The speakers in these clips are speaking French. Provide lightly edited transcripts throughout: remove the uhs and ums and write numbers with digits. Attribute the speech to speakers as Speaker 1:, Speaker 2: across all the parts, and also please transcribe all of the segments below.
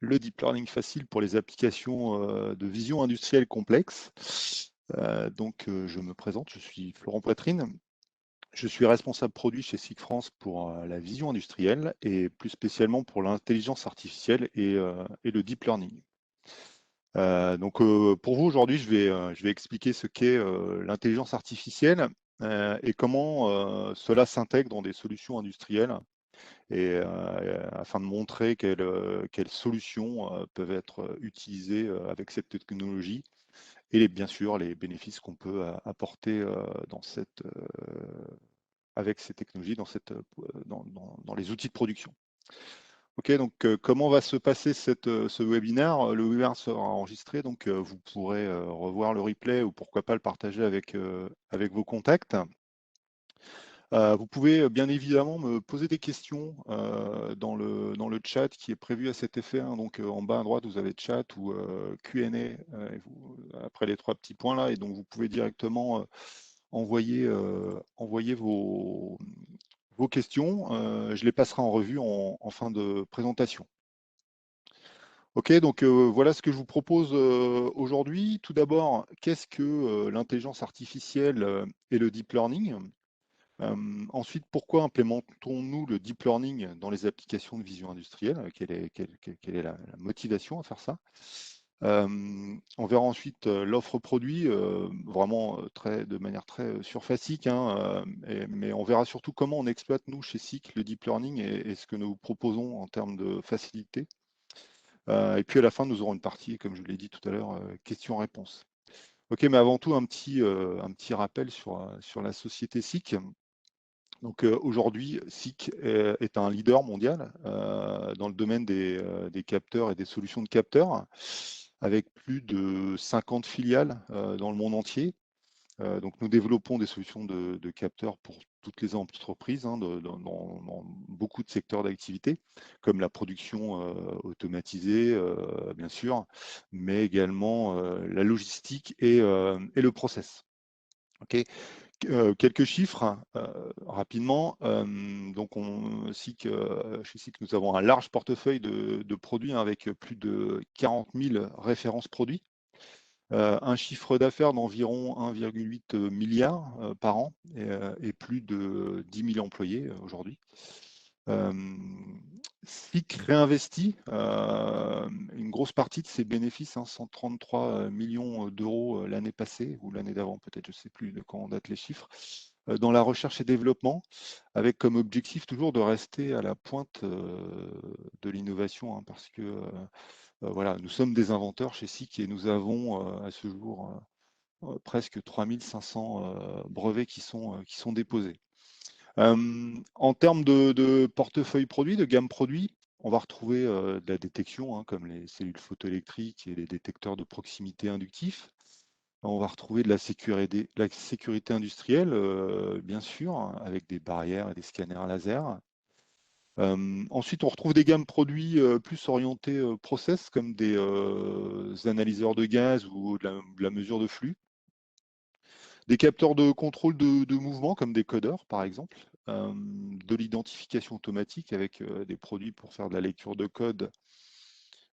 Speaker 1: le deep learning facile pour les applications de vision industrielle complexe. Je me présente, je suis Florent Poitrine. Je suis responsable produit chez SICK France pour la vision industrielle et plus spécialement pour l'intelligence artificielle et le deep learning. Pour vous aujourd'hui, je vais expliquer ce qu'est l'intelligence artificielle et comment cela s'intègre dans des solutions industrielles afin de montrer quelles solutions peuvent être utilisées avec cette technologie et bien sûr les bénéfices qu'on peut apporter avec ces technologies dans les outils de production. Ok, comment va se passer ce webinaire? Le webinaire sera enregistré, donc vous pourrez revoir le replay ou pourquoi pas le partager avec vos contacts. Vous pouvez bien évidemment me poser des questions dans le chat qui est prévu à cet effet, hein. Donc en bas à droite, vous avez chat ou Q&A après les trois petits points là, et donc vous pouvez directement envoyer vos questions. Je les passerai en revue en fin de présentation. Ok, voilà ce que je vous propose aujourd'hui. Tout d'abord, qu'est-ce que l'intelligence artificielle et le deep learning? Ensuite, pourquoi implémentons-nous le deep learning dans les applications de vision industrielle? Quelle est la motivation à faire ça? On verra ensuite l'offre produit, vraiment de manière très surfacique, hein, mais on verra surtout comment on exploite, nous, chez SICK, le deep learning et ce que nous proposons en termes de facilité. Et puis à la fin, nous aurons une partie, comme je vous l'ai dit tout à l'heure, questions-réponses. Ok, mais avant tout, un petit rappel sur la société SICK. Donc aujourd'hui, SICK est un leader mondial dans le domaine des capteurs et des solutions de capteurs, avec plus de 50 filiales dans le monde entier. Donc nous développons des solutions de capteurs pour toutes les entreprises, hein, dans beaucoup de secteurs d'activité, comme la production automatisée, bien sûr, mais également la logistique et le process. Okay. Quelques chiffres rapidement. Chez SICK, nous avons un large portefeuille de produits, hein, avec plus de 40 000 références produits. Un chiffre d'affaires d'environ 1,8 milliard par an et plus de 10 000 employés aujourd'hui. SICK réinvestit une grosse partie de ses bénéfices, hein, 133 millions d'euros l'année passée ou l'année d'avant, peut-être, je ne sais plus de quand on date les chiffres, dans la recherche et développement, avec comme objectif toujours de rester à la pointe de l'innovation, hein, parce que voilà, nous sommes des inventeurs chez SICK et nous avons à ce jour presque 3500 brevets qui sont déposés. En termes de portefeuille produit, de gamme produit, on va retrouver de la détection, hein, comme les cellules photoélectriques et les détecteurs de proximité inductifs. On va retrouver de la sécurité industrielle, bien sûr, hein, avec des barrières et des scanners laser. Ensuite, on retrouve des gammes produits plus orientées process, comme des analyseurs de gaz ou de la mesure de flux. Des capteurs de contrôle de mouvement, comme des codeurs, par exemple. De l'identification automatique avec des produits pour faire de la lecture de code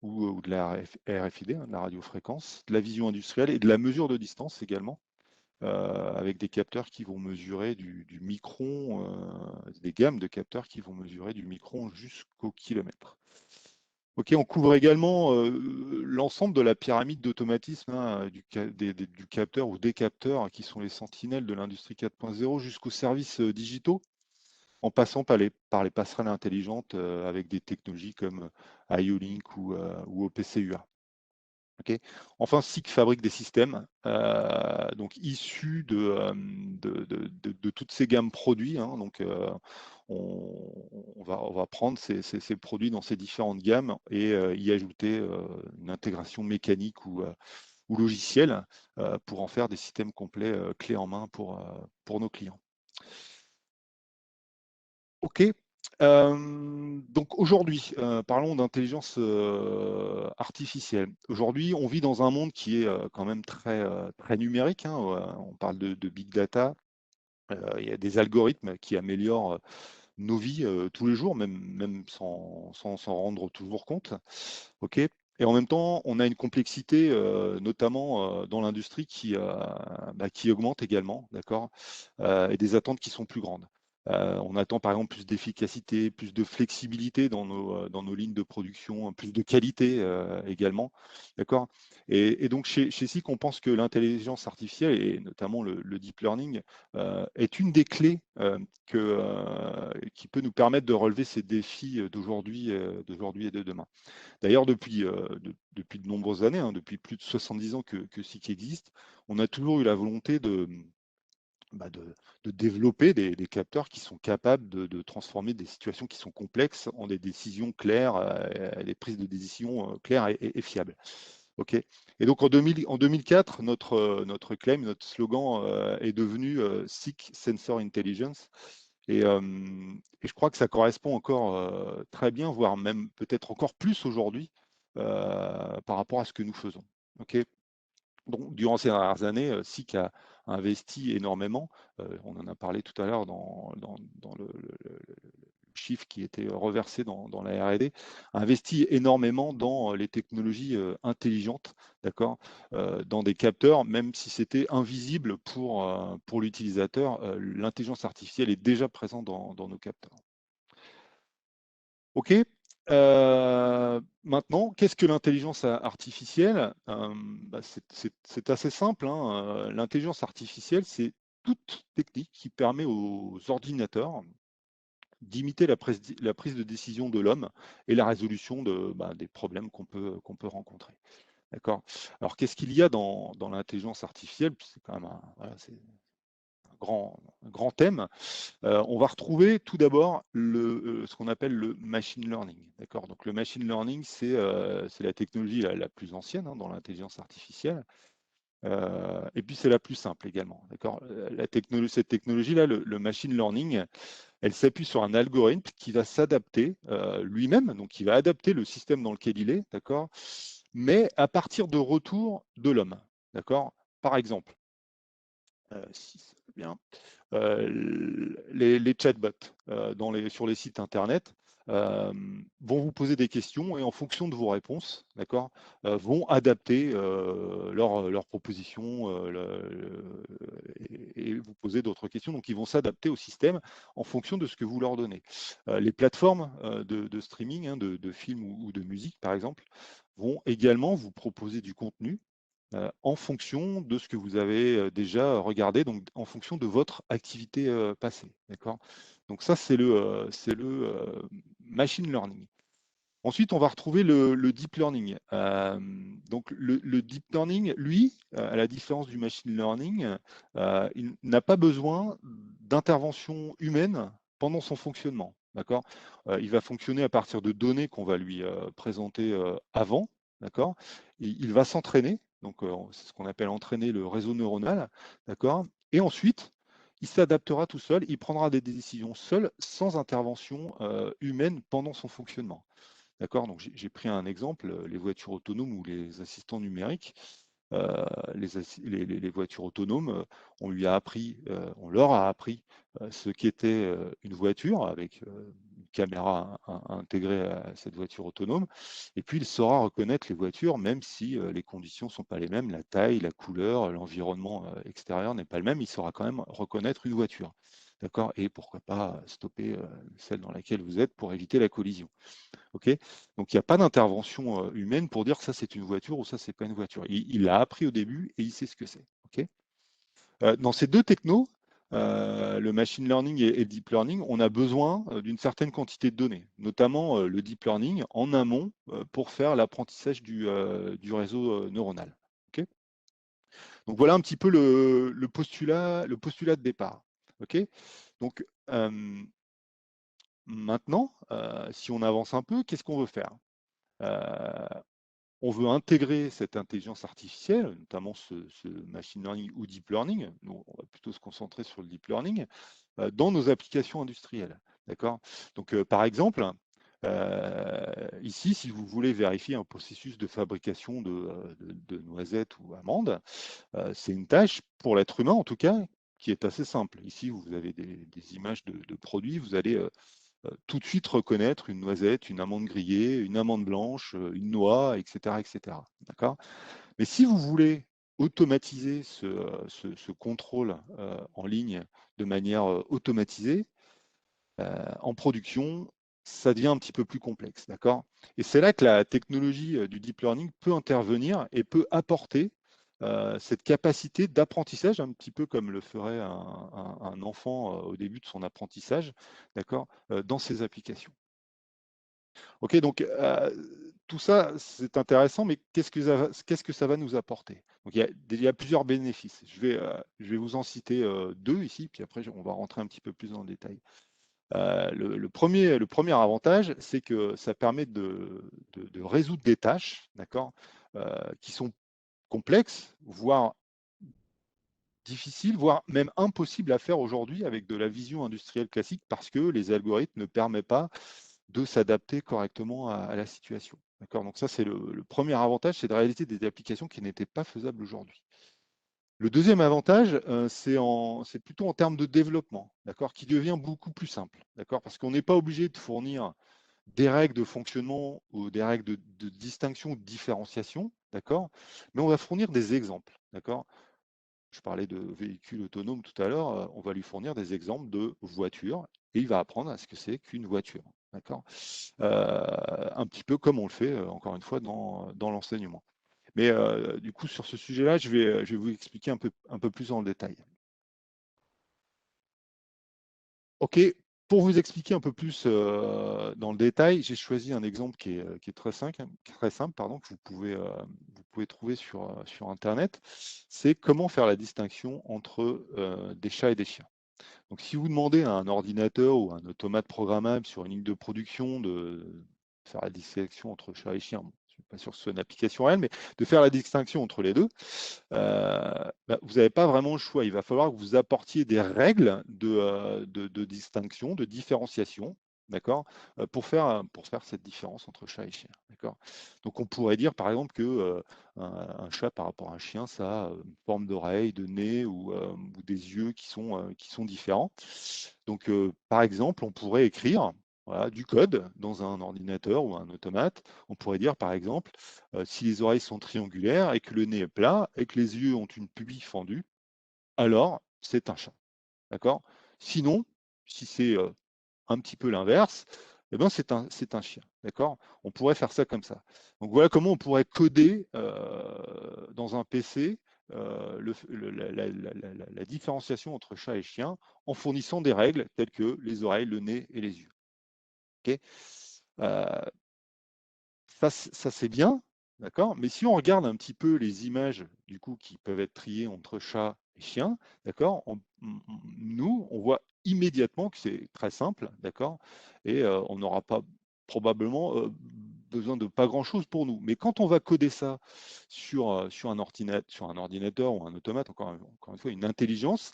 Speaker 1: ou de la RFID, hein, de la radiofréquence. De la vision industrielle et de la mesure de distance également. Avec des capteurs qui vont mesurer du micron, des gammes de capteurs qui vont mesurer du micron jusqu'au kilomètre. Ok, on couvre également l'ensemble de la pyramide d'automatisme, hein, du capteur ou des capteurs, hein, qui sont les sentinelles de l'industrie 4.0 jusqu'aux services digitaux, en passant par les passerelles intelligentes avec des technologies comme IO-Link ou OPC-UA. Okay. Enfin, SICK fabrique des systèmes donc issus de toutes ces gammes produits, hein. Donc, on va prendre ces produits dans ces différentes gammes et y ajouter une intégration mécanique ou logicielle pour en faire des systèmes complets clés en main pour nos clients. Ok. Donc aujourd'hui, parlons d'intelligence artificielle. Aujourd'hui, on vit dans un monde qui est quand même très numérique, hein. On parle de big data. Il y a des algorithmes qui améliorent nos vies tous les jours, même sans s'en rendre toujours compte. Ok. Et en même temps, on a une complexité, notamment dans l'industrie, qui augmente également, d'accord, et des attentes qui sont plus grandes. On attend par exemple plus d'efficacité, plus de flexibilité dans nos lignes de production, hein, plus de qualité également, d'accord. Et donc chez SICK, on pense que l'intelligence artificielle et notamment le deep learning est une des clés qui peut nous permettre de relever ces défis d'aujourd'hui et de demain. D'ailleurs, depuis de nombreuses années, hein, depuis plus de 70 ans que SICK existe, on a toujours eu la volonté de développer des capteurs qui sont capables de transformer des situations qui sont complexes en des décisions claires, des prises de décision claires et fiables. Ok. Et donc en 2004, notre claim, notre slogan est devenu SICK Sensor Intelligence. Et je crois que ça correspond encore très bien, voire même peut-être encore plus aujourd'hui par rapport à ce que nous faisons. Ok. Donc, durant ces dernières années, SICK a investi énormément. On en a parlé tout à l'heure dans le chiffre qui était reversé dans la R&D, a investi énormément dans les technologies intelligentes, d'accord, dans des capteurs, même si c'était invisible pour l'utilisateur, l'intelligence artificielle est déjà présente dans nos capteurs. OK. Maintenant, qu'est-ce que l'intelligence artificielle? C'est assez simple, hein. L'intelligence artificielle, c'est toute technique qui permet aux ordinateurs d'imiter la prise de décision de l'homme et la résolution des problèmes qu'on peut rencontrer. D'accord? Alors, qu'est-ce qu'il y a dans l'intelligence artificielle? C'est quand même voilà, c'est un grand thème. On va retrouver tout d'abord ce qu'on appelle le machine learning. D'accord. Donc le machine learning, c'est la technologie la plus ancienne dans l'intelligence artificielle. Et puis c'est la plus simple également. D'accord. Cette technologie-là, le machine learning, elle s'appuie sur un algorithme qui va s'adapter lui-même, donc qui va adapter le système dans lequel il est, d'accord, mais à partir de retours de l'homme. D'accord. Par exemple, si ça va bien, les chatbots sur les sites internet vont vous poser des questions et en fonction de vos réponses, d'accord, vont adapter leurs propositions et vous poser d'autres questions. Donc, ils vont s'adapter au système en fonction de ce que vous leur donnez. Les plateformes de streaming, hein, de films ou de musique, par exemple, vont également vous proposer du contenu en fonction de ce que vous avez déjà regardé, donc en fonction de votre activité passée. D'accord. Donc ça, c'est le machine learning. Ensuite, on va retrouver le deep learning. Donc le deep learning, lui, à la différence du machine learning, il n'a pas besoin d'intervention humaine pendant son fonctionnement. D'accord. Il va fonctionner à partir de données qu'on va lui présenter avant. D'accord. Il va s'entraîner. Donc c'est ce qu'on appelle entraîner le réseau neuronal. D'accord. Et ensuite, il s'adaptera tout seul. Il prendra des décisions seul, sans intervention humaine pendant son fonctionnement. D'accord. Donc j'ai pris un exemple, les voitures autonomes ou les assistants numériques. Les voitures autonomes, on leur a appris ce qu'était une voiture avec une caméra intégrée à cette voiture autonome. Et puis il saura reconnaître les voitures, même si les conditions ne sont pas les mêmes, la taille, la couleur, l'environnement extérieur n'est pas le même. Il saura quand même reconnaître une voiture. D'accord. Et pourquoi pas stopper celle dans laquelle vous êtes pour éviter la collision. Ok. Donc il n'y a pas d'intervention humaine pour dire ça c'est une voiture ou ça c'est pas une voiture. Il l'a appris au début et il sait ce que c'est. Ok. Dans ces deux technos, le machine learning et le deep learning, on a besoin d'une certaine quantité de données, notamment le deep learning en amont pour faire l'apprentissage du réseau neuronal. Ok. Donc voilà un petit peu le postulat de départ. Ok. Donc maintenant, si on avance un peu, qu'est-ce qu'on veut faire? On veut intégrer cette intelligence artificielle, notamment ce machine learning ou deep learning, nous, on va plutôt se concentrer sur le deep learning, dans nos applications industrielles. D'accord. Donc, par exemple, ici, si vous voulez vérifier un processus de fabrication de noisettes ou amandes, c'est une tâche, pour l'être humain en tout cas, qui est assez simple. Ici, vous avez des images de produits, vous allez tout de suite reconnaître une noisette, une amande grillée, une amande blanche, une noix, etc. etc. D'accord? Mais si vous voulez automatiser ce contrôle en ligne de manière automatisée, en production, ça devient un petit peu plus complexe, d'accord? Et c'est là que la technologie du deep learning peut intervenir et peut apporter cette capacité d'apprentissage, un petit peu comme le ferait un enfant au début de son apprentissage, d'accord, dans ses applications. Ok, donc tout ça, c'est intéressant, mais qu'est-ce que ça va nous apporter? Donc il y a plusieurs bénéfices. Je vais vous en citer deux ici, puis après on va rentrer un petit peu plus dans le détail. Le premier avantage, c'est que ça permet de résoudre des tâches, d'accord, qui sont complexes, voire difficiles, voire même impossibles à faire aujourd'hui avec de la vision industrielle classique parce que les algorithmes ne permettent pas de s'adapter correctement à la situation. D'accord. Donc ça, c'est le premier avantage, c'est de réaliser des applications qui n'étaient pas faisables aujourd'hui. Le deuxième avantage, c'est plutôt en termes de développement, d'accord, qui devient beaucoup plus simple, d'accord, parce qu'on n'est pas obligé de fournir des règles de fonctionnement ou des règles de distinction ou de différenciation, d'accord, mais on va fournir des exemples, d'accord. Je parlais de véhicules autonomes tout à l'heure, on va lui fournir des exemples de voitures et il va apprendre à ce que c'est qu'une voiture, d'accord. Un petit peu comme on le fait, encore une fois, dans l'enseignement. Mais du coup, sur ce sujet-là, je vais vous expliquer un peu plus en détail. OK, pour vous expliquer un peu plus dans le détail, j'ai choisi un exemple qui est très simple pardon, que vous pouvez trouver sur Internet. C'est comment faire la distinction entre des chats et des chiens. Donc, si vous demandez à un ordinateur ou à un automate programmable sur une ligne de production de faire la distinction entre chat et chien, bon, je ne suis pas sûr que ce soit une application réelle, mais de faire la distinction entre les deux, vous n'avez pas vraiment le choix. Il va falloir que vous apportiez des règles de distinction, de différenciation, d'accord, pour faire cette différence entre chat et chien, d'accord. Donc on pourrait dire par exemple que un chat par rapport à un chien, ça a une forme d'oreille, de nez ou des yeux qui sont différents. Donc par exemple, on pourrait écrire voilà, du code dans un ordinateur ou un automate. On pourrait dire par exemple si les oreilles sont triangulaires et que le nez est plat et que les yeux ont une pupille fendue, alors c'est un chat. D'accord. Sinon, si c'est un petit peu l'inverse, eh ben c'est un chien. D'accord. On pourrait faire ça comme ça. Donc voilà comment on pourrait coder dans un PC la différenciation entre chat et chien en fournissant des règles telles que les oreilles, le nez et les yeux. Ok. Euh, ça c'est bien, d'accord? Mais si on regarde un petit peu les images du coup qui peuvent être triées entre chat et chien, d'accord? Nous, on voit immédiatement que c'est très simple, d'accord? Et on n'aura pas probablement besoin de pas grand-chose pour nous. Mais quand on va coder ça sur un ordinateur ou un automate, encore une fois, une intelligence,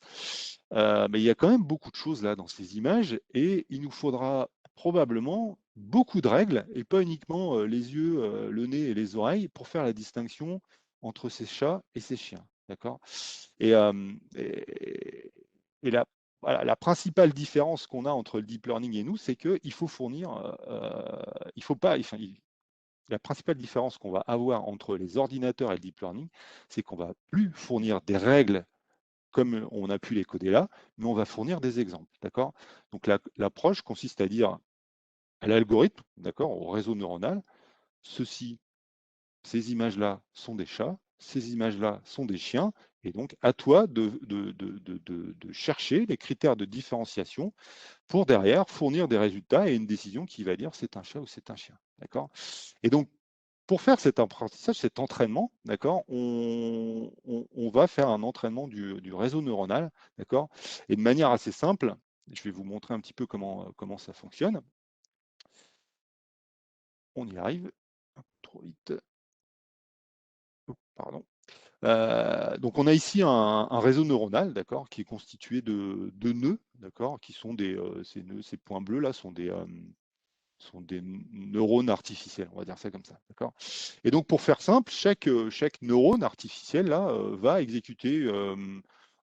Speaker 1: mais il y a quand même beaucoup de choses là dans ces images et il nous faudra probablement beaucoup de règles et pas uniquement les yeux, le nez et les oreilles pour faire la distinction entre ces chats et ces chiens. D'accord? Et, et voilà, la principale différence qu'on a entre le deep learning et nous, c'est qu'il faut fournir, il faut pas, enfin, la principale différence qu'on va avoir entre les ordinateurs et le deep learning, c'est qu'on va plus fournir des règles comme on a pu les coder là, mais on va fournir des exemples. D'accord? Donc l'approche consiste à dire à l'algorithme, d'accord, au réseau neuronal, ceci, ces images-là sont des chats, ces images-là sont des chiens, et donc à toi de chercher les critères de différenciation pour derrière fournir des résultats et une décision qui va dire c'est un chat ou c'est un chien. D'accord? Et donc, pour faire cet apprentissage, cet entraînement, d'accord, on va faire un entraînement du réseau neuronal, d'accord, et de manière assez simple, je vais vous montrer un petit peu comment ça fonctionne. On y arrive. Trop vite. Oh, pardon. Donc on a ici un réseau neuronal, d'accord, qui est constitué de nœuds, d'accord, qui sont ces nœuds, ces points bleus là sont des neurones artificiels, on va dire ça comme ça, d'accord. Et donc pour faire simple, chaque neurone artificiel là va exécuter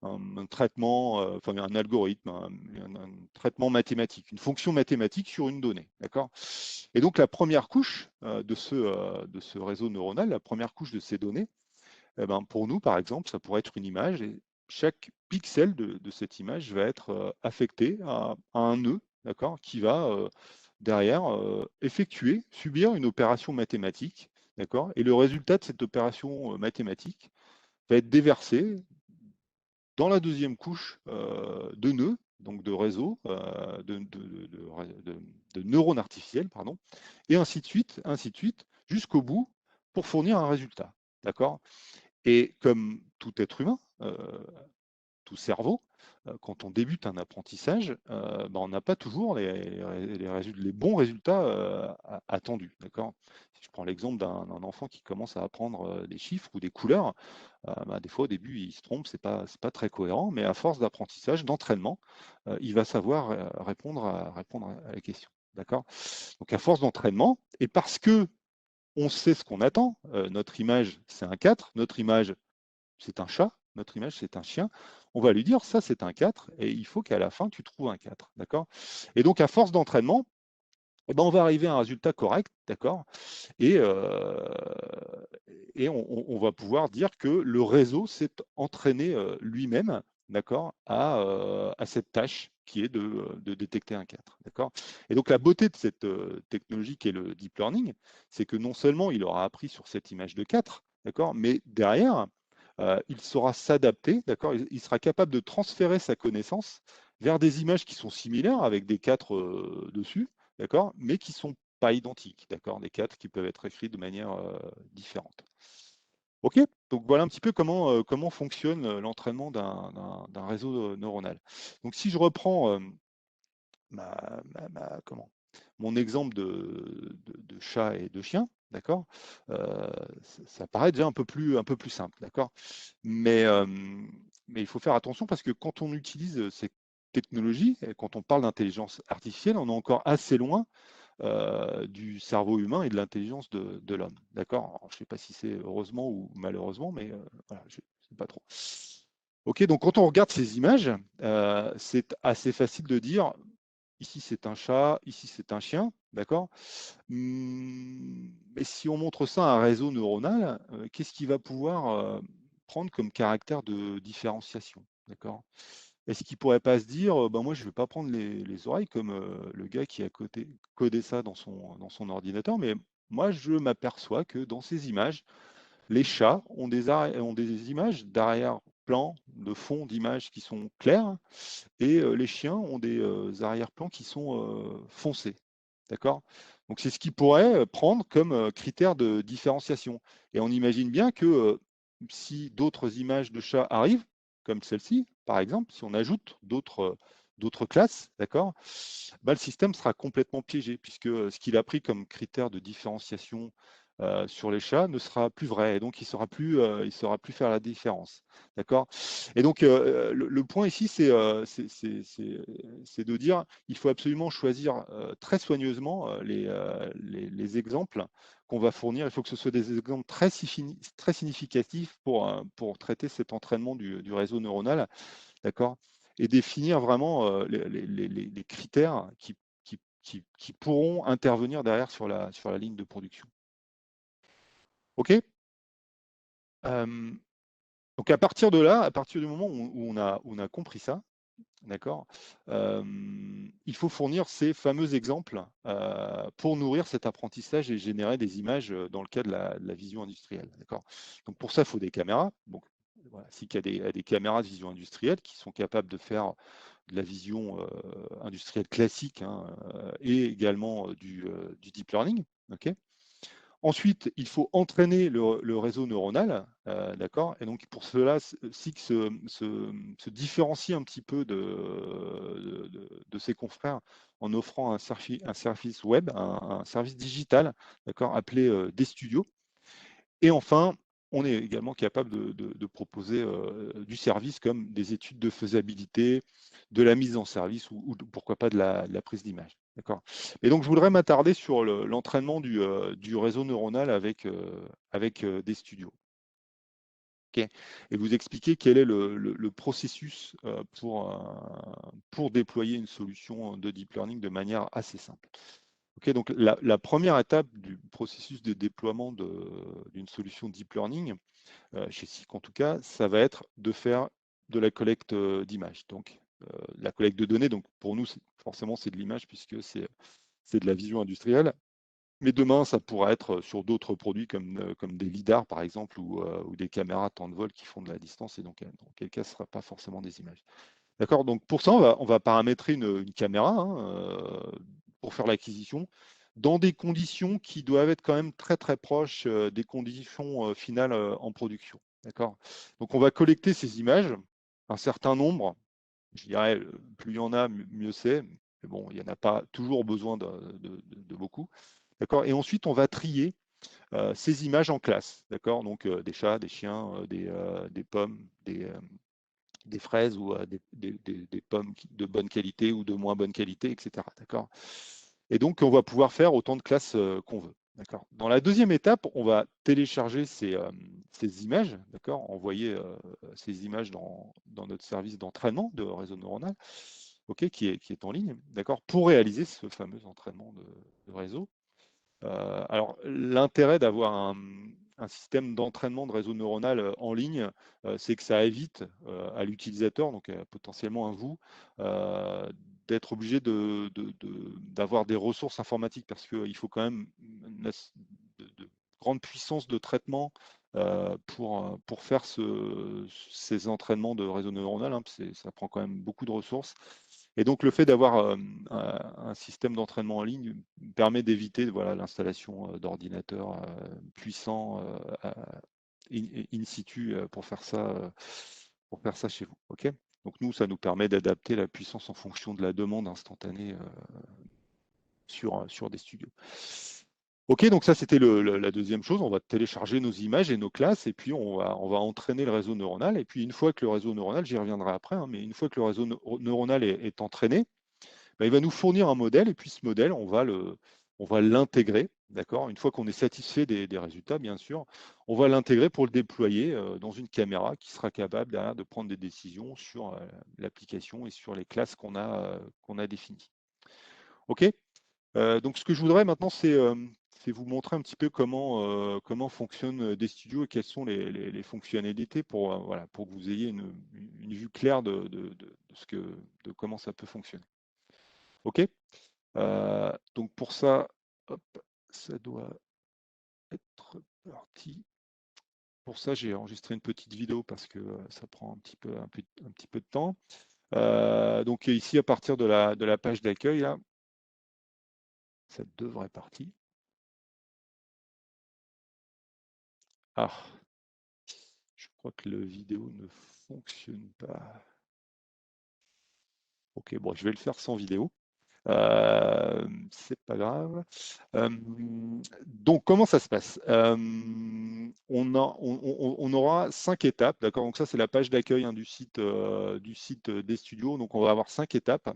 Speaker 1: un traitement, enfin un algorithme, un traitement mathématique, une fonction mathématique sur une donnée, d'accord? Et donc la première couche de ce réseau neuronal, la première couche de ces données, eh ben, pour nous, par exemple, ça pourrait être une image et chaque pixel de cette image va être affecté à un nœud, d'accord, qui va derrière effectuer, subir une opération mathématique, d'accord, et le résultat de cette opération mathématique va être déversé dans la deuxième couche de nœuds, donc de réseaux, de neurones artificiels, pardon, et ainsi de suite, jusqu'au bout pour fournir un résultat, d'accord. Et comme tout être humain, tout cerveau, quand on débute un apprentissage, ben, on n'a pas toujours les bons résultats attendus. D'accord. Si je prends l'exemple d'un enfant qui commence à apprendre des chiffres ou des couleurs, ben, des fois au début il se trompe, c'est pas très cohérent, mais à force d'apprentissage, d'entraînement, il va savoir répondre à la question. D'accord. Donc à force d'entraînement, et parce que on sait ce qu'on attend, notre image c'est un 4, notre image c'est un chat, notre image c'est un chien, on va lui dire ça c'est un 4 et il faut qu'à la fin tu trouves un 4, d'accord. Et donc à force d'entraînement, eh ben, on va arriver à un résultat correct, d'accord, et, on va pouvoir dire que le réseau s'est entraîné lui-même, d'accord, à cette tâche qui est de détecter un 4, d'accord. Et donc la beauté de cette technologie qui est le deep learning, c'est que non seulement il aura appris sur cette image de 4, d'accord, mais derrière, il saura s'adapter, d'accord, il sera capable de transférer sa connaissance vers des images qui sont similaires avec des 4 dessus, d'accord, mais qui sont pas identiques, d'accord, des 4 qui peuvent être écrits de manière différente. Ok, donc voilà un petit peu comment fonctionne l'entraînement d'un réseau neuronal. Donc si je reprends comment, mon exemple de chat et de chien, d'accord, ça paraît déjà un peu plus simple, d'accord, mais il faut faire attention parce que quand on utilise ces technologies, et quand on parle d'intelligence artificielle, on est encore assez loin du cerveau humain et de l'intelligence de l'homme. D'accord. Je ne sais pas si c'est heureusement ou malheureusement, mais voilà, je ne sais pas trop. Ok, donc quand on regarde ces images, c'est assez facile de dire ici c'est un chat, ici c'est un chien, d'accord. Mais si on montre ça à un réseau neuronal, qu'est-ce qu'il va pouvoir prendre comme caractère de différenciation, d'accord? Est-ce qu'il pourrait pas se dire, ben moi je vais pas prendre les oreilles comme le gars qui a codé ça dans son ordinateur, mais moi je m'aperçois que dans ces images, les chats ont des images d'arrière-plan, de fond d'images qui sont claires, et les chiens ont des arrière-plans qui sont foncés. D'accord. Donc c'est ce qui pourrait prendre comme critère de différenciation. Et on imagine bien que si d'autres images de chats arrivent, comme celle-ci, par exemple, si on ajoute d'autres classes, d'accord, bah, le système sera complètement piégé, puisque ce qu'il a pris comme critère de différenciation sur les chats ne sera plus vrai, et donc il saura plus faire la différence. D'accord. Et donc le point ici, c'est de dire il faut absolument choisir très soigneusement les exemples qu'on va fournir. Il faut que ce soit des exemples très significatifs pour traiter cet entraînement du réseau neuronal, d'accord, et définir vraiment les critères qui pourront intervenir derrière sur la ligne de production. OK. Donc à partir de là, à partir du moment où on a compris ça, d'accord, il faut fournir ces fameux exemples pour nourrir cet apprentissage et générer des images dans le cas de la vision industrielle. D'accord. Donc pour ça, il faut des caméras. Donc voilà, s'il y a des caméras de vision industrielle qui sont capables de faire de la vision industrielle classique, hein, et également du deep learning. Okay. Ensuite, il faut entraîner le réseau neuronal, d'accord. Et donc pour cela, SIG se différencie un petit peu de ses confrères en offrant un service web, un service digital, d'accord, appelé DStudio. Et enfin, on est également capable de proposer du service comme des études de faisabilité, de la mise en service ou pourquoi pas de la prise d'image. D'accord. Et donc, je voudrais m'attarder sur l'entraînement du réseau neuronal avec des studios. Ok. Et vous expliquer quel est le processus pour déployer une solution de deep learning de manière assez simple. Ok, donc la première étape du processus de déploiement d'une solution deep learning, chez SICK en tout cas, ça va être de faire de la collecte d'images. Donc, la collecte de données, donc pour nous, forcément, c'est de l'image puisque c'est de la vision industrielle. Mais demain, ça pourra être sur d'autres produits comme des lidars, par exemple, ou des caméras temps de vol qui font de la distance, et donc, dans quel cas, ce ne sera pas forcément des images. D'accord, donc pour ça, on va paramétrer une caméra pour faire l'acquisition dans des conditions qui doivent être quand même très très proches des conditions finales en production. D'accord. Donc on va collecter ces images, un certain nombre, je dirais, plus il y en a, mieux c'est, mais bon, il n'y en a pas toujours besoin de beaucoup. D'accord. Et ensuite, on va trier ces images en classe. D'accord. Donc des chats, des chiens, des pommes, des fraises ou des pommes de bonne qualité ou de moins bonne qualité, etc. D'accord. Et donc, on va pouvoir faire autant de classes qu'on veut. D'accord. Dans la deuxième étape, on va télécharger ces images, d'accord, envoyer ces images dans notre service d'entraînement de réseau neuronal, ok, qui est en ligne, d'accord, pour réaliser ce fameux entraînement de réseau. Alors, l'intérêt d'avoir un système d'entraînement de réseau neuronal en ligne, c'est que ça évite à l'utilisateur, donc potentiellement à vous, d'être obligé d'avoir des ressources informatiques parce qu'il faut quand même de grandes puissances de traitement pour faire ces entraînements de réseau neuronal. Hein, ça prend quand même beaucoup de ressources. Et donc, le fait d'avoir un système d'entraînement en ligne permet d'éviter voilà, l'installation d'ordinateurs puissants in situ pour faire ça chez vous. Ok. Donc, nous, ça nous permet d'adapter la puissance en fonction de la demande instantanée sur des studios. Ok, donc ça c'était la deuxième chose, on va télécharger nos images et nos classes et puis on va entraîner le réseau neuronal. Et puis une fois que le réseau neuronal, j'y reviendrai après, hein, mais une fois que le réseau neuronal est entraîné, ben, il va nous fournir un modèle et puis ce modèle, on va l'intégrer, d'accord. Une fois qu'on est satisfait des résultats, bien sûr, on va l'intégrer pour le déployer dans une caméra qui sera capable derrière de prendre des décisions sur l'application et sur les classes qu'on a définies. Ok. Donc, ce que je voudrais maintenant, c'est vous montrer un petit peu comment fonctionnent des studios et quelles sont les fonctionnalités voilà, pour que vous ayez une vue claire de comment ça peut fonctionner. OK. Donc, pour ça, hop, ça doit être parti. Pour ça, j'ai enregistré une petite vidéo parce que ça prend un petit peu de temps. Donc, ici, à partir de la page d'accueil, là, ça devrait partir. Ah, je crois que le vidéo ne fonctionne pas. Ok, bon, je vais le faire sans vidéo. C'est pas grave. Donc, comment ça se passe? On aura 5 étapes, d'accord? Donc ça, c'est la page d'accueil hein, du site des studios. Donc, on va avoir 5 étapes.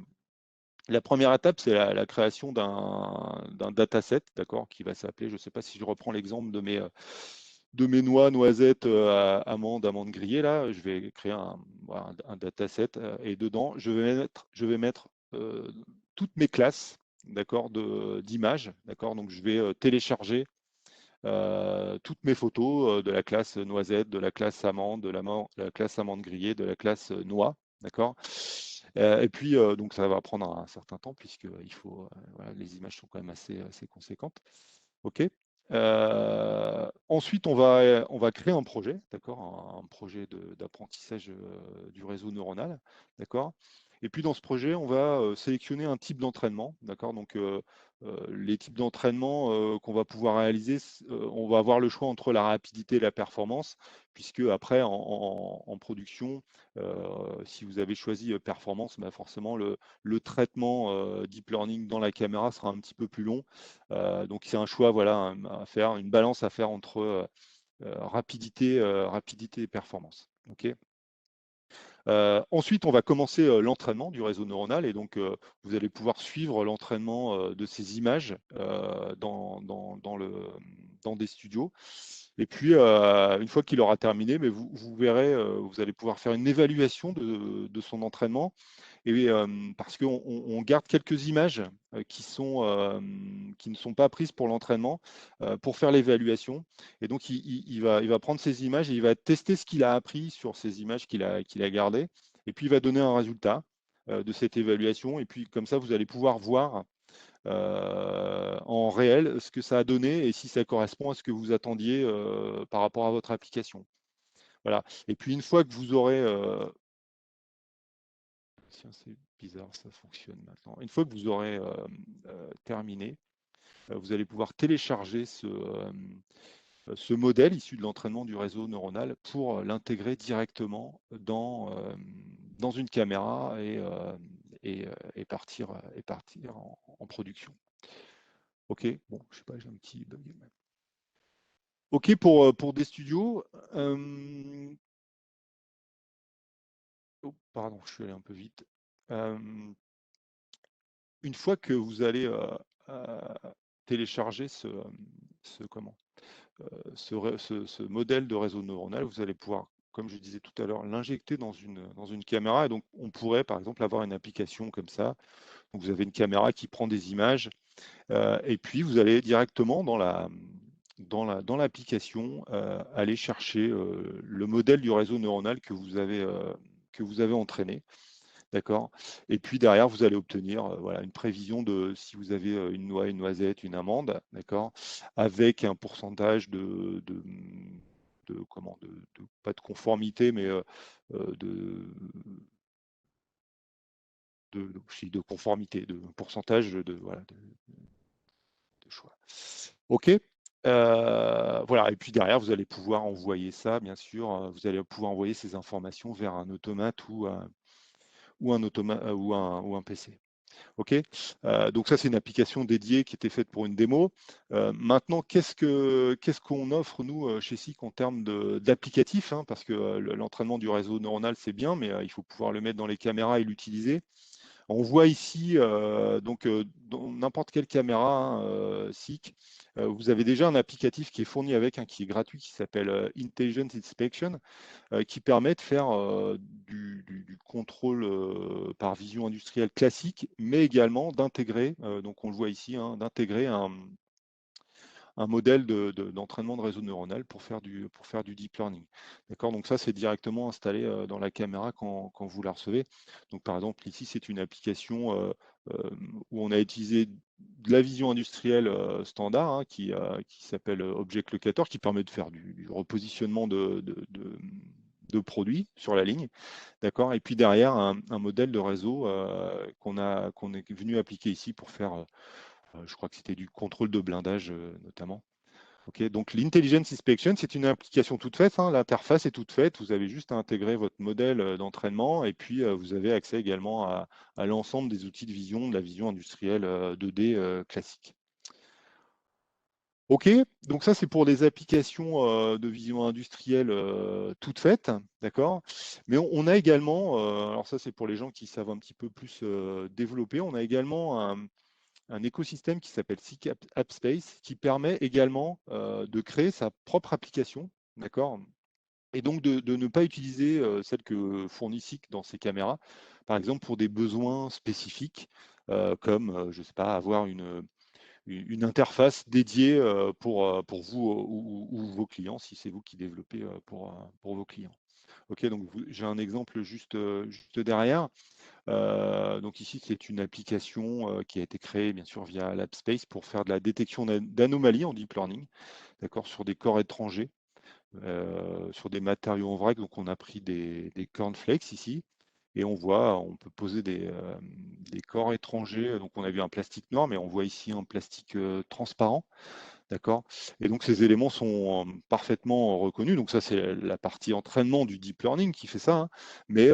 Speaker 1: La première étape, c'est la création d'un dataset, d'accord, qui va s'appeler, je ne sais pas si je reprends l'exemple de mes noix, noisettes, amandes grillées, là, je vais créer voilà, un dataset et dedans, je vais mettre toutes mes classes, d'accord, d'images, d'accord, donc je vais télécharger toutes mes photos de la classe noisette, de la classe amande, la classe amande grillée, de la classe noix, d'accord. Et puis donc ça va prendre un certain temps puisque voilà, les images sont quand même assez conséquentes. Ok. Ensuite, on va créer un projet, d'accord, un projet d'apprentissage du réseau neuronal, d'accord. Et puis dans ce projet, on va sélectionner un type d'entraînement, d'accord. Donc les types d'entraînement qu'on va pouvoir réaliser, on va avoir le choix entre la rapidité et la performance, puisque après en production, si vous avez choisi performance, bah forcément le traitement deep learning dans la caméra sera un petit peu plus long. Donc c'est un choix voilà, à faire, une balance à faire entre rapidité et performance. Ok. Ensuite, on va commencer l'entraînement du réseau neuronal et donc vous allez pouvoir suivre l'entraînement de ces images dans des studios. Et puis, une fois qu'il aura terminé, mais vous verrez, vous allez pouvoir faire une évaluation de son entraînement. Et parce qu'on garde quelques images qui ne sont pas prises pour l'entraînement, pour faire l'évaluation. Et donc, il va prendre ces images et il va tester ce qu'il a appris sur ces images qu'il a gardées. Et puis, il va donner un résultat de cette évaluation. Et puis, comme ça, vous allez pouvoir voir en réel ce que ça a donné et si ça correspond à ce que vous attendiez par rapport à votre application. Voilà. Et puis, une fois que vous aurez tiens, c'est bizarre, ça fonctionne maintenant. Une fois que vous aurez terminé, vous allez pouvoir télécharger ce modèle issu de l'entraînement du réseau neuronal pour l'intégrer directement dans une caméra et partir en production. Ok, bon, je sais pas, j'ai un petit bug. Ok, pour des studios. Oh, pardon, je suis allé un peu vite. Une fois que vous allez télécharger ce modèle de réseau neuronal, vous allez pouvoir, comme je disais tout à l'heure, l'injecter dans une caméra. Et donc, on pourrait, par exemple, avoir une application comme ça. Donc, vous avez une caméra qui prend des images et puis vous allez directement dans l'application aller chercher le modèle du réseau neuronal que vous avez entraîné. D'accord. Et puis derrière, vous allez obtenir voilà, une prévision de si vous avez une noix, une noisette, une amande, d'accord, avec un pourcentage pas de conformité, mais de conformité, de pourcentage voilà, de choix. OK. Voilà. Et puis derrière, vous allez pouvoir envoyer ça, bien sûr, vous allez pouvoir envoyer ces informations vers un automate ou un PC. OK. Donc ça, c'est une application dédiée qui était faite pour une démo. Maintenant, qu'est-ce qu'on offre, nous, chez SICK, en termes d'applicatifs, hein, parce que l'entraînement du réseau neuronal, c'est bien, mais il faut pouvoir le mettre dans les caméras et l'utiliser. On voit ici, dans n'importe quelle caméra SICK, vous avez déjà un applicatif qui est fourni avec, qui est gratuit, qui s'appelle Intelligent Inspection, qui permet de faire du contrôle par vision industrielle classique, mais également d'intégrer, donc on le voit ici, d'intégrer un modèle d'entraînement de réseau neuronal pour faire du deep learning. D'accord. Donc ça, c'est directement installé dans la caméra quand vous la recevez. Donc par exemple, ici, c'est une application où on a utilisé de la vision industrielle standard qui s'appelle Object Locator, qui permet de faire du repositionnement de produits sur la ligne. D'accord. Et puis derrière, un modèle de réseau qu'on est venu appliquer ici pour faire je crois que c'était du contrôle de blindage notamment. Okay, donc l'Intelligence Inspection, c'est une application toute faite, l'interface est toute faite, vous avez juste à intégrer votre modèle d'entraînement et puis vous avez accès également à l'ensemble des outils de vision, de la vision industrielle 2D classique. Ok, donc ça c'est pour des applications de vision industrielle toutes faites, d'accord. Mais on a également, alors ça c'est pour les gens qui savent un petit peu plus développer, on a également un écosystème qui s'appelle SICK AppSpace qui permet également de créer sa propre application, d'accord? Et donc de ne pas utiliser celle que fournit SICK dans ses caméras, par exemple pour des besoins spécifiques, comme, je ne sais pas, avoir une interface dédiée pour vous ou vos clients, si c'est vous qui développez pour vos clients. Ok, donc j'ai un exemple juste derrière. Donc ici, c'est une application qui a été créée bien sûr via LabSpace pour faire de la détection d'anomalies en deep learning, d'accord, sur des corps étrangers, sur des matériaux en vrac. Donc on a pris des cornflakes ici et on peut poser des corps étrangers. Donc on a vu un plastique noir, mais on voit ici un plastique transparent. D'accord. Et donc ces éléments sont parfaitement reconnus. Donc ça, c'est la partie entraînement du deep learning qui fait ça. Mais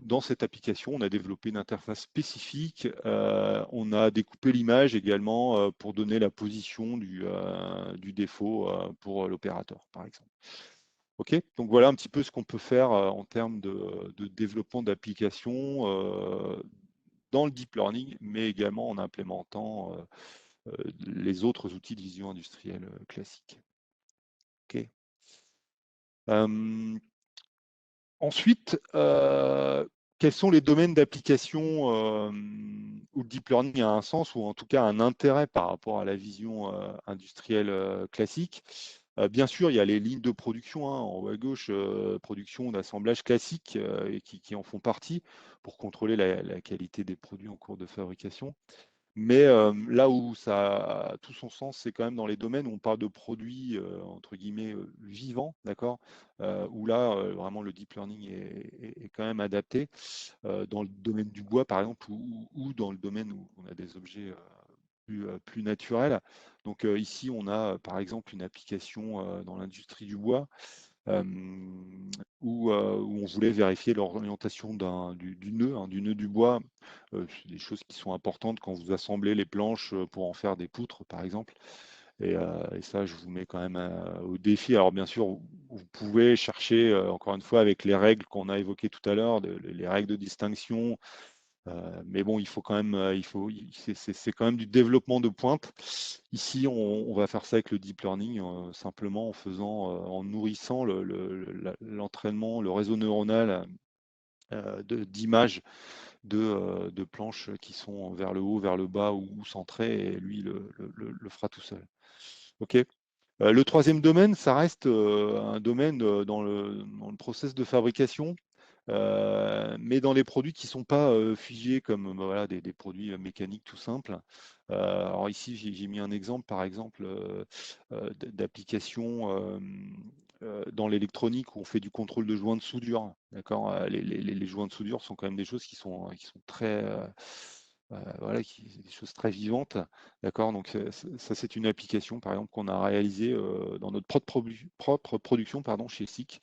Speaker 1: dans cette application, on a développé une interface spécifique. On a découpé l'image également pour donner la position du défaut pour l'opérateur, par exemple. OK. Donc voilà un petit peu ce qu'on peut faire en termes de développement d'applications dans le deep learning, mais également en implémentant les autres outils de vision industrielle classique. Ok. Ensuite, quels sont les domaines d'application où le deep learning a un sens ou en tout cas un intérêt par rapport à la vision industrielle classique? Bien sûr, il y a les lignes de production, hein, en haut à gauche, production d'assemblage classique et qui en font partie pour contrôler la qualité des produits en cours de fabrication. Mais là où ça a tout son sens, c'est quand même dans les domaines où on parle de produits entre guillemets vivants, d'accord, où là vraiment le deep learning est quand même adapté. Dans le domaine du bois, par exemple, ou dans le domaine où on a des objets plus naturels. Donc ici, on a par exemple une application dans l'industrie du bois euh, où on voulait vérifier l'orientation du nœud du bois. C'est des choses qui sont importantes quand vous assemblez les planches pour en faire des poutres, par exemple. Et ça, je vous mets quand même au défi. Alors, bien sûr, vous pouvez chercher, encore une fois, avec les règles qu'on a évoquées tout à l'heure, les règles de distinction. Mais bon, il faut quand même, c'est quand même du développement de pointe. Ici, on va faire ça avec le deep learning, simplement en faisant, en nourrissant l'entraînement, le réseau neuronal d'images de planches qui sont vers le haut, vers le bas ou centrées, et lui le fera tout seul. Ok. Le troisième domaine, ça reste un domaine dans le process de fabrication. Mais dans les produits qui ne sont pas figés comme voilà, des produits mécaniques tout simples. Alors ici, j'ai mis un exemple, par exemple, d'application dans l'électronique où on fait du contrôle de joints de soudure. D'accord. Les joints de soudure sont quand même des choses qui sont très voilà, des choses très vivantes. D'accord. Donc ça, c'est une application, par exemple, qu'on a réalisée dans notre propre production, pardon, chez SICK,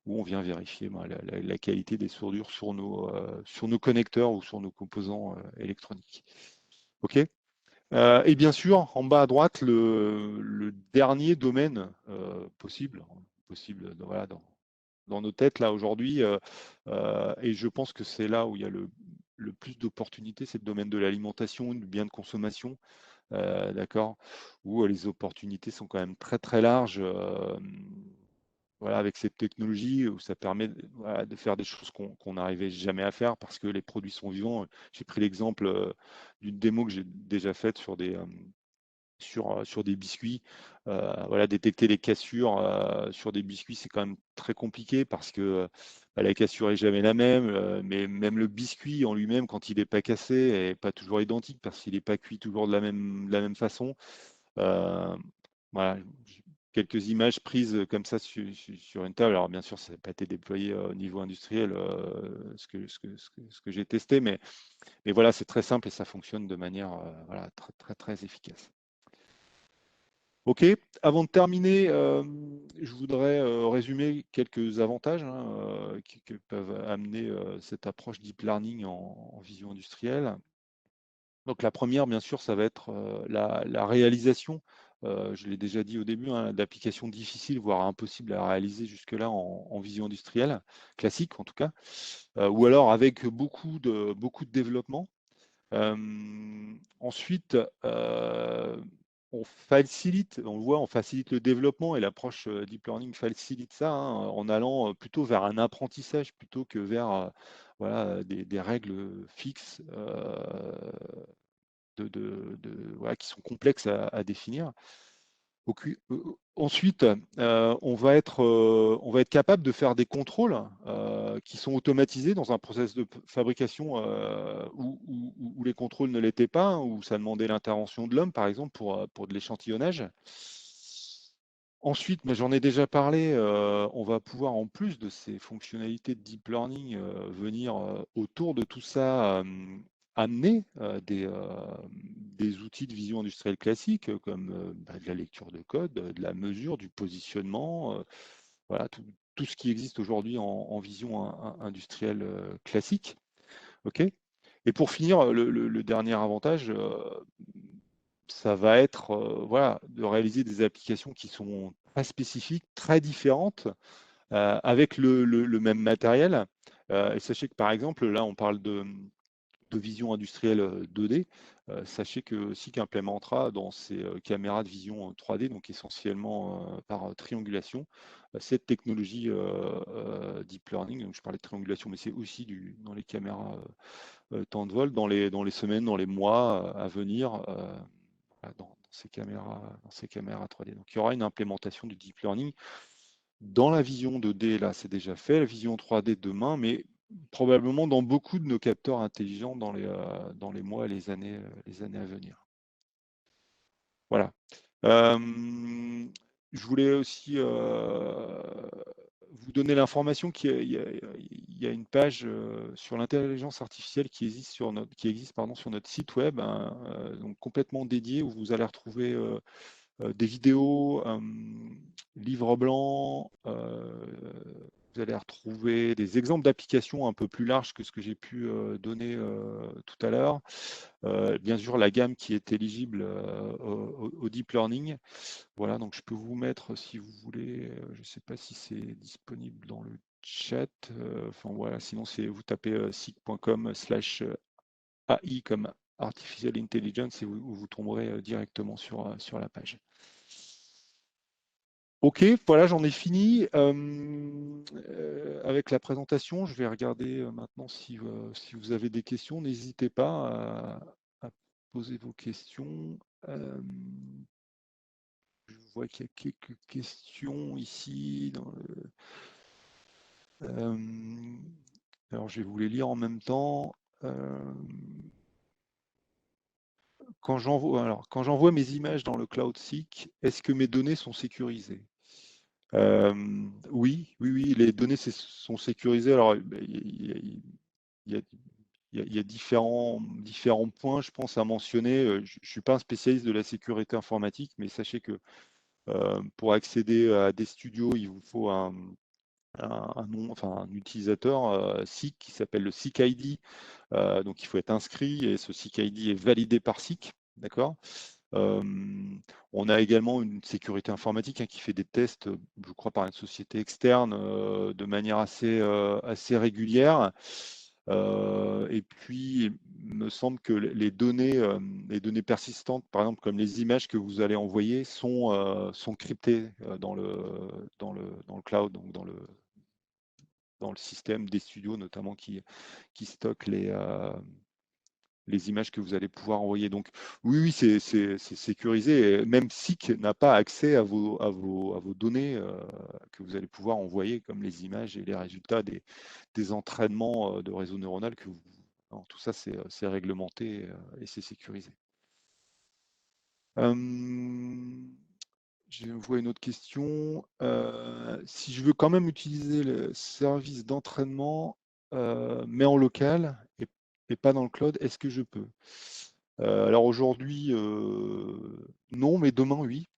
Speaker 1: où on vient vérifier la qualité des soudures sur nos connecteurs ou sur nos composants électroniques. OK. Et bien sûr, en bas à droite, le dernier domaine possible voilà, dans nos têtes là aujourd'hui, et je pense que c'est là où il y a le plus d'opportunités, c'est le domaine de l'alimentation, du bien de consommation, d'accord, où les opportunités sont quand même très très larges. Voilà, avec cette technologie où ça permet voilà, de faire des choses qu'on n'arrivait jamais à faire parce que les produits sont vivants. J'ai pris l'exemple d'une démo que j'ai déjà faite sur des biscuits. Voilà, détecter les cassures sur des biscuits, c'est quand même très compliqué parce que la cassure est jamais la même, mais même le biscuit en lui-même, quand il n'est pas cassé, est pas toujours identique parce qu'il n'est pas cuit toujours de la même façon. Euh, voilà, quelques images prises comme ça sur une table. Alors bien sûr, ça n'a pas été déployé au niveau industriel, ce que j'ai testé, mais voilà, c'est très simple et ça fonctionne de manière voilà, très, très, très efficace. Ok, avant de terminer, je voudrais résumer quelques avantages qui peuvent amener cette approche deep learning en vision industrielle. Donc la première, bien sûr, ça va être la réalisation, je l'ai déjà dit au début, hein, d'applications difficiles, voire impossibles à réaliser jusque-là en vision industrielle, classique en tout cas, ou alors avec beaucoup de développement. Ensuite, on facilite le développement et l'approche deep learning facilite ça hein, en allant plutôt vers un apprentissage plutôt que vers voilà, des règles fixes voilà, qui sont complexes à définir. Ensuite, on va être capable de faire des contrôles qui sont automatisés dans un process de fabrication où les contrôles ne l'étaient pas, hein, où ça demandait l'intervention de l'homme, par exemple, pour de l'échantillonnage. Ensuite, mais j'en ai déjà parlé, on va pouvoir, en plus de ces fonctionnalités de deep learning, venir autour de tout ça amener des outils de vision industrielle classique, comme de la lecture de code, de la mesure, du positionnement, voilà, tout ce qui existe aujourd'hui en vision industrielle classique. OK. Et pour finir, le dernier avantage, ça va être voilà, de réaliser des applications qui sont très spécifiques, très différentes, avec le même matériel. Et sachez que par exemple, là, on parle de vision industrielle 2D, sachez que SICK implémentera dans ses caméras de vision 3D, donc essentiellement par triangulation, cette technologie Deep Learning. Donc je parlais de triangulation, mais c'est aussi dans les caméras temps de vol, dans les semaines, dans les mois à venir, dans ces caméras 3D. Donc il y aura une implémentation du Deep Learning. Dans la vision 2D, là, c'est déjà fait. La vision 3D demain, mais probablement dans beaucoup de nos capteurs intelligents dans les mois et les années à venir. Voilà. Je voulais aussi vous donner l'information qu'il y a une page sur l'intelligence artificielle qui existe sur notre site web, hein, donc complètement dédiée, où vous allez retrouver des vidéos, livres blancs, vous allez retrouver des exemples d'applications un peu plus larges que ce que j'ai pu donner tout à l'heure. Bien sûr, la gamme qui est éligible au deep learning. Voilà, donc je peux vous mettre, si vous voulez, je ne sais pas si c'est disponible dans le chat. Enfin voilà, sinon vous tapez sic.com/AI comme Artificial Intelligence et vous tomberez directement sur la page. Ok, voilà, j'en ai fini avec la présentation. Je vais regarder maintenant si vous avez des questions. N'hésitez pas à poser vos questions. Je vois qu'il y a quelques questions ici. Alors, je vais vous les lire en même temps. Quand j'envoie mes images dans le Cloud SICK, est-ce que mes données sont sécurisées? Oui, les données sont sécurisées. Alors, il y a, il y a différents points, je pense, à mentionner. Je ne suis pas un spécialiste de la sécurité informatique, mais sachez que pour accéder à des studios, il vous faut nom, enfin un utilisateur SICK qui s'appelle le SICK ID. Donc il faut être inscrit et ce SICK ID est validé par SICK, d'accord. On a également une sécurité informatique qui fait des tests, je crois, par une société externe de manière assez régulière. Et puis, il me semble que les données persistantes, par exemple, comme les images que vous allez envoyer, sont cryptées dans le cloud, donc dans le système des studios, notamment qui stockent les images que vous allez pouvoir envoyer. Donc oui, c'est sécurisé. Et même SICK n'a pas accès à vos données que vous allez pouvoir envoyer, comme les images et les résultats des entraînements de réseau neuronal que vous. Non, tout ça, c'est réglementé et c'est sécurisé. Je vois une autre question. Si je veux quand même utiliser le service d'entraînement, mais en local et pas dans le cloud, est-ce que je peux? Alors aujourd'hui, non, mais demain, oui.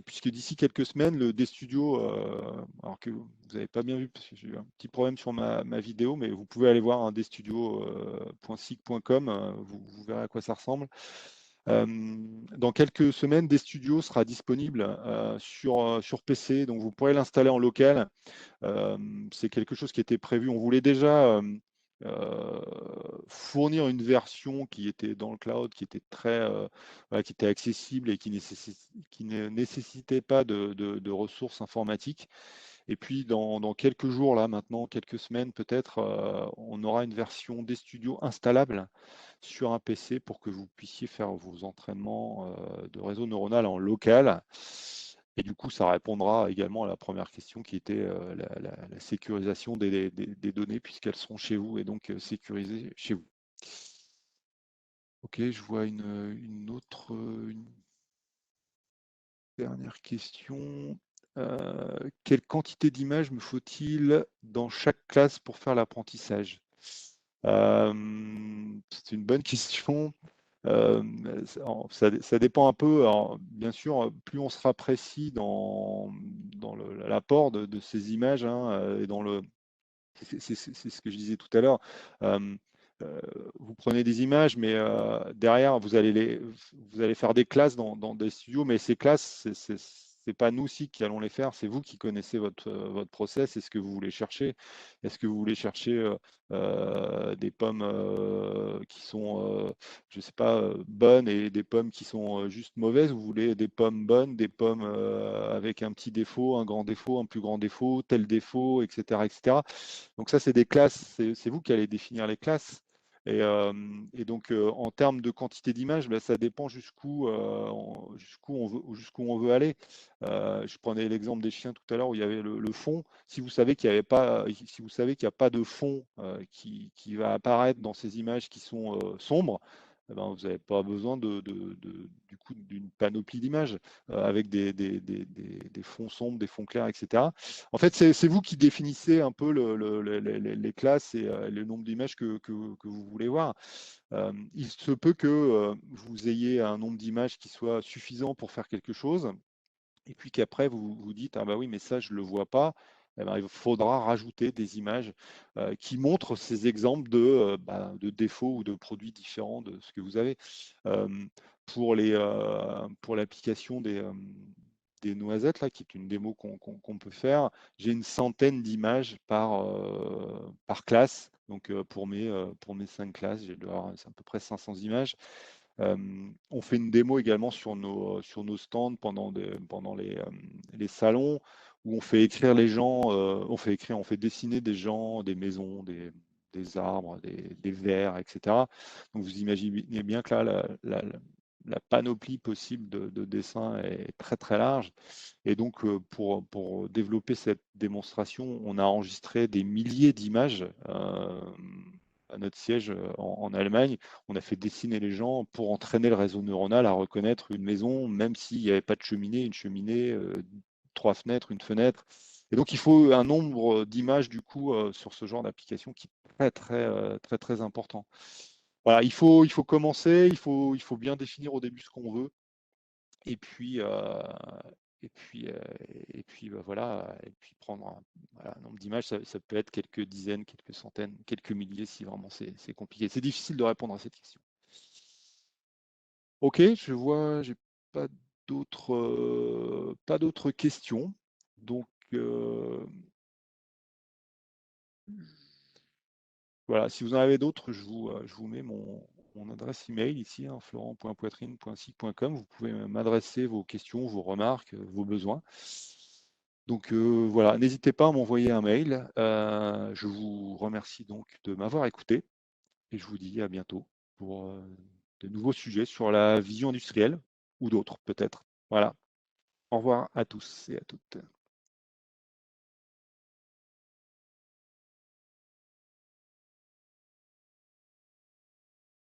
Speaker 1: Puisque d'ici quelques semaines, des studios, alors que vous n'avez pas bien vu, parce que j'ai eu un petit problème sur ma vidéo, mais vous pouvez aller voir un desstudios.sic.com, vous verrez à quoi ça ressemble. Dans quelques semaines, des studios sera disponible sur PC, donc vous pourrez l'installer en local. C'est quelque chose qui était prévu. On voulait déjà fournir une version qui était dans le cloud, qui était qui était accessible et qui ne nécessitait pas de ressources informatiques. Et puis dans quelques jours, là maintenant, quelques semaines peut-être, on aura une version des studios installable sur un PC pour que vous puissiez faire vos entraînements de réseau neuronal en local. Et du coup, ça répondra également à la première question qui était la sécurisation des données puisqu'elles seront chez vous et donc sécurisées chez vous. Ok, je vois une dernière question. Quelle quantité d'images me faut-il dans chaque classe pour faire l'apprentissage? C'est une bonne question. Ça dépend un peu. Alors, bien sûr, plus on sera précis dans l'apport de ces images, hein, et c'est ce que je disais tout à l'heure. Euh, vous prenez des images, mais derrière, vous allez faire des classes dans des studios, mais ces classes, c'est pas nous aussi qui allons les faire, c'est vous qui connaissez votre process et ce que vous voulez chercher. Est-ce que vous voulez chercher des pommes qui sont, je sais pas, bonnes et des pommes qui sont juste mauvaises? Vous voulez des pommes bonnes, des pommes avec un petit défaut, un grand défaut, un plus grand défaut, tel défaut, etc., etc. Donc ça, c'est des classes, c'est vous qui allez définir les classes. Et donc, en termes de quantité d'images, ben, ça dépend jusqu'où on veut aller. Je prenais l'exemple des chiens tout à l'heure où il y avait le fond. Si vous savez qu'il n'y avait pas, si vous savez qu'il n'y a pas de fond qui va apparaître dans ces images qui sont sombres, eh ben, vous n'avez pas besoin du coup d'une panoplie d'images avec des fonds sombres, des fonds clairs, etc. En fait, c'est vous qui définissez un peu les classes et le nombre d'images que vous voulez voir. Il se peut que vous ayez un nombre d'images qui soit suffisant pour faire quelque chose, et puis qu'après vous vous dites, ah bah oui, mais ça, je ne le vois pas. Eh ben, il faudra rajouter des images qui montrent ces exemples de défauts ou de produits différents de ce que vous avez. Euh, pour l'application des noisettes, là, qui est une démo qu'on peut faire, j'ai une centaine d'images par classe. Donc pour mes 5 classes, c'est à peu près 500 images. On fait une démo également sur nos stands pendant les salons où on fait écrire les gens, on fait dessiner des gens, des maisons, des arbres, des vers, etc. Donc vous imaginez bien que là, la panoplie possible de dessins est très très large. Et donc pour développer cette démonstration, on a enregistré des milliers d'images à notre siège en Allemagne. On a fait dessiner les gens pour entraîner le réseau neuronal à reconnaître une maison, même s'il n'y avait pas de cheminée, une cheminée, 3 fenêtres, une fenêtre. Et donc, il faut un nombre d'images, du coup, sur ce genre d'application qui est très important. Voilà, il faut commencer, il faut bien définir au début ce qu'on veut. Et puis, et puis, euh, et puis bah, voilà, et puis prendre un nombre d'images, ça peut être quelques dizaines, quelques centaines, quelques milliers si vraiment c'est compliqué. C'est difficile de répondre à cette question. Ok, je vois, j'ai pas pas d'autres questions. Donc voilà, si vous en avez d'autres, je vous mets mon adresse email ici, hein, florent.poitrine.sic.com. Vous pouvez m'adresser vos questions, vos remarques, vos besoins. Donc voilà, n'hésitez pas à m'envoyer un mail. Je vous remercie donc de m'avoir écouté et je vous dis à bientôt pour de nouveaux sujets sur la vision industrielle ou d'autres peut-être. Voilà. Au revoir à tous et à toutes.